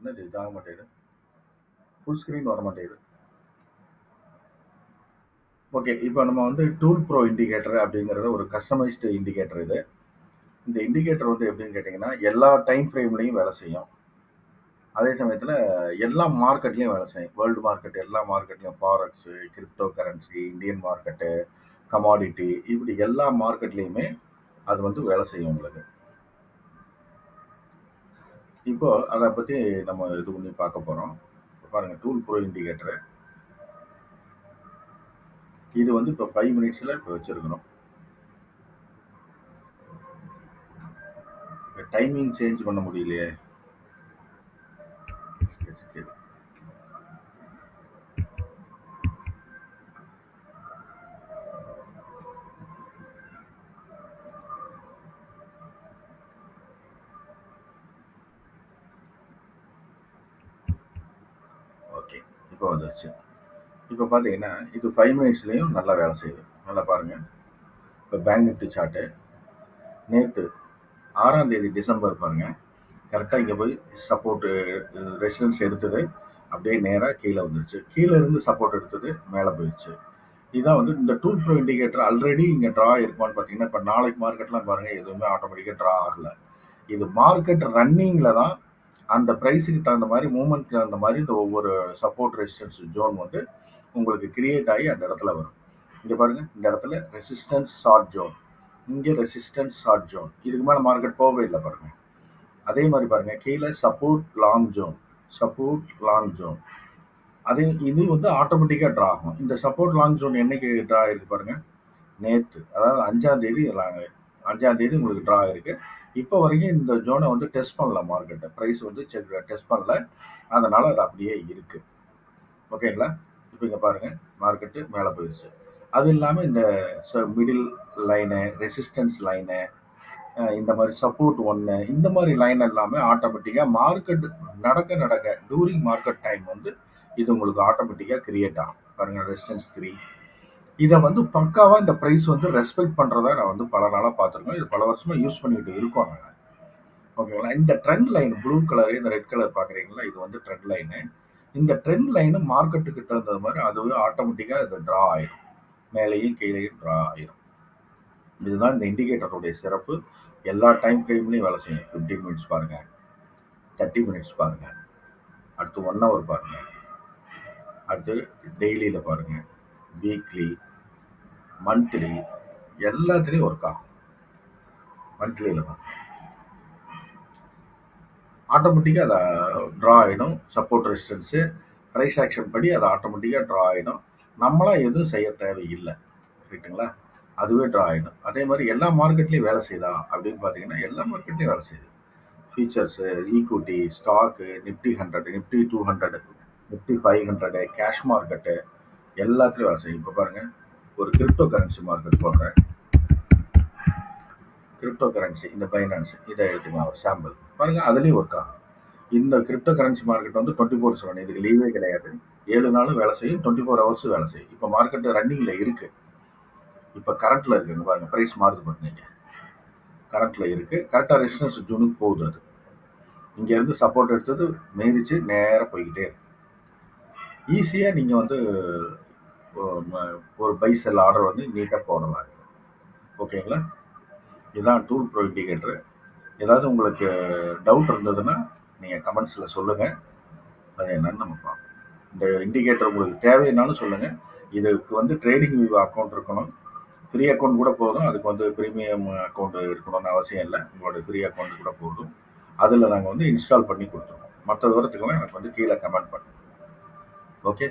என்னது இதாக மாட்டேங்குது? ஃபுல் ஸ்க்ரீன் வர மாட்டேங்குது. ஓகே. இப்போ நம்ம வந்து டூல் ப்ரோ இண்டிகேட்டர் அப்படிங்கிறது ஒரு கஸ்டமைஸ்டு இண்டிகேட்டர் இது. இந்த இண்டிகேட்டர் வந்து எப்படின்னு கேட்டிங்கன்னா, எல்லா டைம் ஃப்ரேம்லயும் வேலை செய்யும். அதே சமயத்துல எல்லா மார்க்கெட்லயும் வேலை செய்யும். வேர்ல்டு மார்க்கெட் எல்லா மார்க்கெட்லயும் forex, crypto currency, Indian market, commodity இப்படி எல்லா மார்க்கெட்லயுமே அது வந்து வேலை செய்யும் உங்களுக்கு. இப்போ அத பத்தி நம்ம இது பண்ணி பார்க்க போறோம். பாருங்க டூல் ப்ரோ இண்டிகேட்டர். இது வந்து இப்போ 5 மினிட்ஸ்ல இப்போ வச்சிருக்கிறோம். டைமிங் சேஞ்ச் பண்ண முடியலையே. Escape. ஓகே. இப்போ வந்துருச்சு. இப்போ பார்த்தீங்கன்னா, இது 5 மினிட்ஸ்லயும் நல்லா வேலை செய்யுது. நல்லா பாருங்க. இப்போ பேங்க் நிஃப்டி சார்ட்டு நேத்து 6ஆம் தேதி டிசம்பர் பாருங்க. கரெக்டா இங்க போய் சப்போர்ட் ரெசிடன்ஸ் எடுத்தது. அப்படியே நேரா கீழ வந்துருச்சு. கீழ இருந்து சப்போர்ட் எடுத்தது மேல போயிருச்சு. இதான் வந்து இந்த டூல் ப்ரோ இண்டிகேட்டர் ஆல்ரெடி இங்க டிரா இருக்குமான்னு பார்த்தீங்கன்னா, இப்ப நாளைக்கு மார்க்கெட்லாம் பாருங்க எதுவுமே ஆட்டோமேட்டிக்கா டிரா ஆகல. இது மார்க்கெட் ரன்னிங்ல தான் அந்த பிரைஸுக்கு தகுந்த மாதிரி மூவ்மெண்ட்க்கு தகுந்த மாதிரி இந்த ஒவ்வொரு சப்போர்ட் ரெசிஸ்டன்ஸ் ஜோன் வந்து உங்களுக்கு கிரியேட் ஆகி அந்த இடத்துல வரும். இங்க பாருங்க இந்த இடத்துல ரெசிஸ்டன்ஸ் ஷார்ட் ஜோன், இங்க ரெசிஸ்டன்ஸ் ஷார்ட் ஜோன். இதுக்கு மேல மார்க்கெட் போகவே இல்லை பாருங்க. அதே மாதிரி பாருங்க கீழே support long zone, support long zone. அது இது வந்து ஆட்டோமேட்டிக்கா டிரா ஆகும். இந்த சப்போர்ட் லாங் ஜோன் என்னைக்கு டிரா ஆயிருக்கு பாருங்க, நேத்து, அதாவது 5ஆம் தேதி 5ஆம் தேதி உங்களுக்கு டிரா ஆயிருக்கு. இப்போ வரைக்கும் இந்த ஜோனை வந்து டெஸ்ட் பண்ணல மார்க்கெட்டை, ப்ரைஸ் வந்து டெஸ்ட் பண்ணல, அதனால அது அப்படியே இருக்கு. ஓகேங்களா? இப்போ இங்க பாருங்க மார்க்கெட்டு மேலே போயிடுச்சு. அது இல்லாமல் இந்த மிடில் லைனு, ரெசிஸ்டன்ஸ் லைனு, இந்த மாதிரி சப்போர்ட் ஒன்று, இந்த மாதிரி லைன் எல்லாமே ஆட்டோமேட்டிக்காக மார்க்கெட் நடக்க நடக்க டூரிங் மார்க்கெட் டைம் வந்து இது உங்களுக்கு ஆட்டோமேட்டிக்காக கிரியேட் ஆகும். பாருங்க ரெசிஸ்டன்ஸ் 3. இதை வந்து பக்காவா இந்த பிரைஸ் வந்து ரெஸ்பெக்ட் பண்றதா நான் வந்து பல நாளா பார்த்துருக்கோம். இது பல வருஷமா யூஸ் பண்ணிட்டு இருக்கோம் நாங்க. ஓகேங்களா? இந்த ட்ரெண்ட் லைன் ப்ளூ கலர், இந்த ரெட் கலர் பாக்குறீங்களா? இது வந்து ட்ரெண்ட் லைனு. இந்த ட்ரெண்ட் லைனு மார்க்கெட்டுக்கு தகுந்த மாதிரி அதுவே ஆட்டோமேட்டிக்கா இது டிரா ஆயிடும். மேலேயும் கீழேயும் டிரா ஆயிடும். இதுதான் இந்த இண்டிகேட்டருடைய சிறப்பு. எல்லா டைம் ஃப்ரேம்லையும் வேலை செய்யும். 15 மினிட்ஸ் பாருங்க, 30 மினிட்ஸ் பாருங்க, அடுத்து 1 ஹவர் பாருங்க, அடுத்து டெய்லியில பாருங்க, வீக்லி, மந்த்லி, எல்லாத்துலேயும் ஒர்க் ஆகும். மந்த்லியில் பாருங்க ஆட்டோமேட்டிக்காக அதை ட்ரா ஆகிடும். சப்போர்ட் ரெசிஸ்டன்ஸு ப்ரைஸ் ஆக்ஷன் படி அது ஆட்டோமேட்டிக்காக ட்ரா ஆகிடும். நம்மளாம் எதுவும் செய்ய தேவையில்லை. ரைட்டுங்களா? அதுவே ட்ரா ஆகிடும். அதே மாதிரி எல்லா மார்க்கெட்லேயும் வேலை செய்யுதா அப்படின்னு பார்த்தீங்கன்னா எல்லா மார்க்கெட்லேயும் வேலை செய்யுது. Futures, equity, stock, Nifty 100, Nifty 200, Nifty 500, cash market எல்லாத்துலேயும் வேலை செய்யும். இப்போ பாருங்கள் ஒரு கிரிப்டோ கரன்சி மார்க்கெட் போடுறேன். கிரிப்டோ கரன்சி இந்த பைனான்ஸ் இதை எடுத்துக்கலாம் ஒரு சாம்பிள் பாருங்கள், அதுலேயும் ஒர்க் ஆகும். இந்த கிரிப்டோ கரன்சி மார்க்கெட் வந்து 24/7, இதுக்கு லீவே கிடையாது. 7 நாளும் வேலை செய்யும், 24 ஹவர்ஸும் வேலை செய்யும். இப்போ மார்க்கெட் ரன்னிங்கில் இருக்கு. இப்போ கரண்ட்ல இருக்குங்க பாருங்க, ப்ரைஸ் மாறுது பாருங்க, கரண்ட்ல இருக்கு. கரெக்டாக ரெசிஸ்டன்ஸ் ஜோனுக்கு போகுது. அது இங்கேருந்து சப்போர்ட் எடுத்தது மீறிச்சு நேராக போய்கிட்டே இருக்கு. ஈஸியாக நீங்கள் வந்து ஒரு பை செல் ஆர்டர் வந்து நீட்டாக போடலாம். ஓகேங்களா? இதுதான் டூல் ப்ரோ இண்டிகேட்டர். ஏதாவது உங்களுக்கு டவுட் இருந்ததுன்னா நீங்கள் கமெண்ட்ஸில் சொல்லுங்கள். அது என்னன்னு நம்ம பார்ப்போம். இந்த இண்டிகேட்டர் உங்களுக்கு தேவைன்னாலும் சொல்லுங்கள். இதுக்கு வந்து ட்ரேடிங் வியூ அக்கௌண்ட் இருக்கணும். ஃப்ரீ அக்கௌண்ட் கூட போதும். அதுக்கு வந்து ப்ரீமியம் அக்கௌண்ட் இருக்கணும்னு அவசியம் இல்லை. உங்களோட ஃப்ரீ அக்கௌண்ட் கூட போதும். அதில் நாங்கள் வந்து இன்ஸ்டால் பண்ணி கொடுத்துருவோம். மற்ற விவரத்துக்கெல்லாம் எனக்கு வந்து கீழே கமெண்ட் பண்ணுங்கள். ஓகே.